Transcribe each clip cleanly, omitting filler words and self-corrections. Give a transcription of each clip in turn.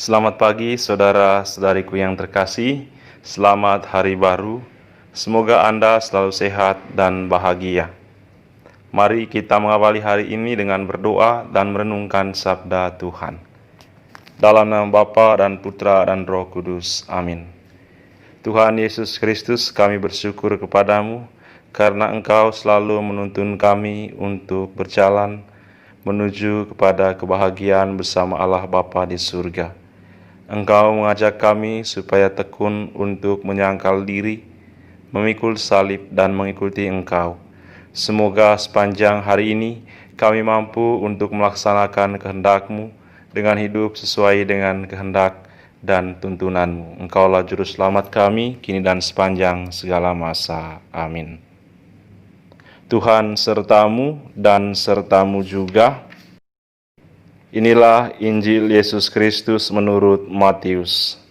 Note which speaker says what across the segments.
Speaker 1: Selamat pagi saudara-saudariku yang terkasih. Selamat hari baru. Semoga Anda selalu sehat dan bahagia. Mari kita mengawali hari ini dengan berdoa dan merenungkan sabda Tuhan. Dalam nama Bapa dan Putra dan Roh Kudus. Amin. Tuhan Yesus Kristus, kami bersyukur kepadamu karena Engkau selalu menuntun kami untuk berjalan menuju kepada kebahagiaan bersama Allah Bapa di surga. Engkau mengajak kami supaya tekun untuk menyangkal diri, memikul salib dan mengikuti Engkau. Semoga sepanjang hari ini kami mampu untuk melaksanakan kehendak-Mu dengan hidup sesuai dengan kehendak dan tuntunan-Mu. Engkaulah juru selamat kami, kini dan sepanjang segala masa. Amin. Tuhan sertamu dan sertamu juga. Inilah Injil Yesus Kristus menurut Matius.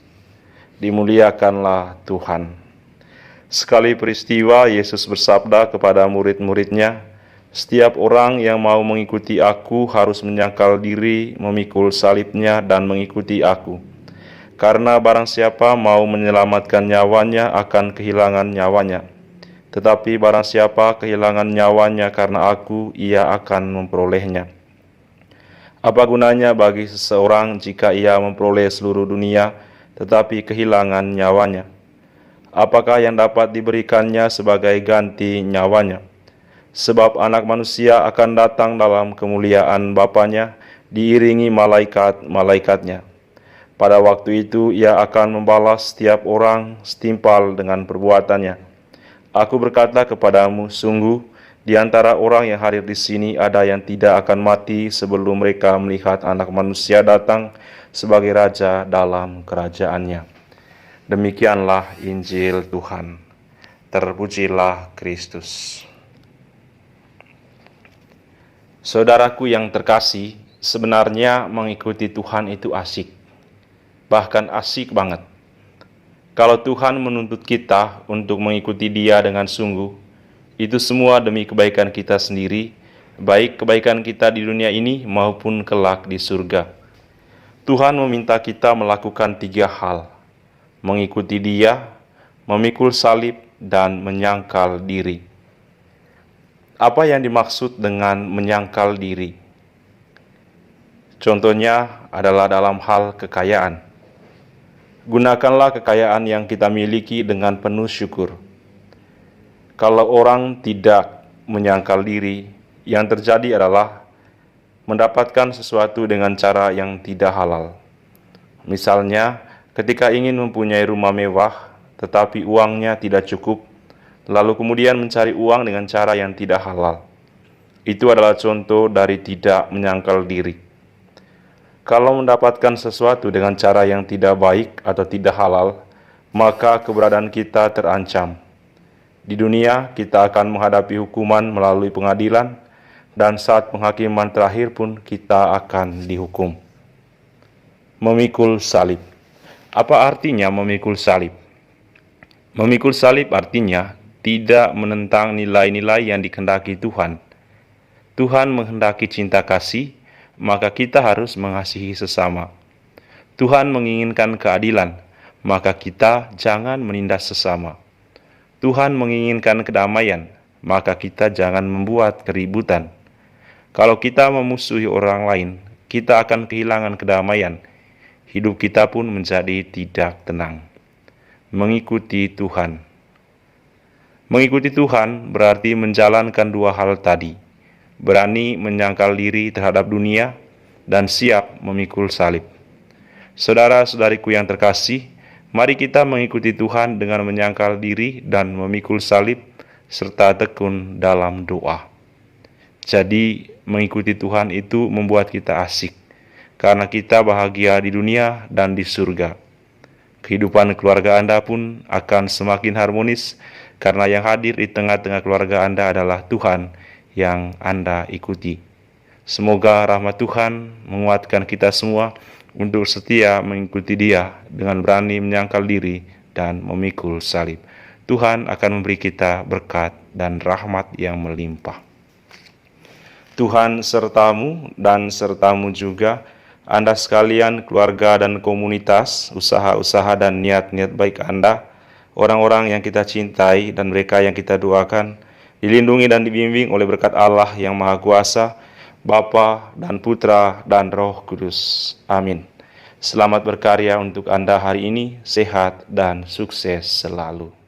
Speaker 1: Dimuliakanlah Tuhan. Sekali peristiwa Yesus bersabda kepada murid-muridnya, "Setiap orang yang mau mengikuti aku harus menyangkal diri, memikul salibnya dan mengikuti aku. Karena barang siapa mau menyelamatkan nyawanya akan kehilangan nyawanya. Tetapi barang siapa kehilangan nyawanya karena aku, ia akan memperolehnya. Apa gunanya bagi seseorang jika ia memperoleh seluruh dunia, tetapi kehilangan nyawanya? Apakah yang dapat diberikannya sebagai ganti nyawanya? Sebab Anak Manusia akan datang dalam kemuliaan Bapanya, diiringi malaikat-malaikatnya. Pada waktu itu ia akan membalas setiap orang setimpal dengan perbuatannya. Aku berkata kepadamu, sungguh, di antara orang yang hadir di sini ada yang tidak akan mati sebelum mereka melihat Anak Manusia datang sebagai Raja dalam kerajaannya." Demikianlah Injil Tuhan. Terpujilah Kristus. Saudaraku yang terkasih, sebenarnya mengikuti Tuhan itu asik. Bahkan asik banget. Kalau Tuhan menuntut kita untuk mengikuti Dia dengan sungguh, itu semua demi kebaikan kita sendiri, baik kebaikan kita di dunia ini maupun kelak di surga. Tuhan meminta kita melakukan 3 hal: mengikuti Dia, memikul salib, dan menyangkal diri. Apa yang dimaksud dengan menyangkal diri? Contohnya adalah dalam hal kekayaan. Gunakanlah kekayaan yang kita miliki dengan penuh syukur. Kalau orang tidak menyangkal diri, yang terjadi adalah mendapatkan sesuatu dengan cara yang tidak halal. Misalnya, ketika ingin mempunyai rumah mewah, tetapi uangnya tidak cukup, lalu kemudian mencari uang dengan cara yang tidak halal. Itu adalah contoh dari tidak menyangkal diri. Kalau mendapatkan sesuatu dengan cara yang tidak baik atau tidak halal, maka keberadaan kita terancam. Di dunia, kita akan menghadapi hukuman melalui pengadilan, dan saat penghakiman terakhir pun kita akan dihukum. Memikul salib. Apa artinya memikul salib? Memikul salib artinya tidak menentang nilai-nilai yang dikehendaki Tuhan. Tuhan menghendaki cinta kasih, maka kita harus mengasihi sesama. Tuhan menginginkan keadilan, maka kita jangan menindas sesama. Tuhan menginginkan kedamaian, maka kita jangan membuat keributan. Kalau kita memusuhi orang lain, kita akan kehilangan kedamaian. Hidup kita pun menjadi tidak tenang. Mengikuti Tuhan. Mengikuti Tuhan berarti menjalankan 2 hal tadi. Berani menyangkal diri terhadap dunia dan siap memikul salib. Saudara-saudariku yang terkasih, mari kita mengikuti Tuhan dengan menyangkal diri dan memikul salib, serta tekun dalam doa. Jadi, mengikuti Tuhan itu membuat kita asik, karena kita bahagia di dunia dan di surga. Kehidupan keluarga Anda pun akan semakin harmonis, karena yang hadir di tengah-tengah keluarga Anda adalah Tuhan yang Anda ikuti. Semoga rahmat Tuhan menguatkan kita semua untuk setia mengikuti Dia dengan berani menyangkal diri dan memikul salib. Tuhan akan memberi kita berkat dan rahmat yang melimpah. Tuhan sertamu dan sertamu juga. Anda sekalian, keluarga dan komunitas, usaha-usaha dan niat-niat baik Anda, orang-orang yang kita cintai dan mereka yang kita doakan, dilindungi dan dibimbing oleh berkat Allah yang Maha Kuasa, Bapa dan Putra dan Roh Kudus. Amin. Selamat berkarya untuk Anda hari ini, sehat dan sukses selalu.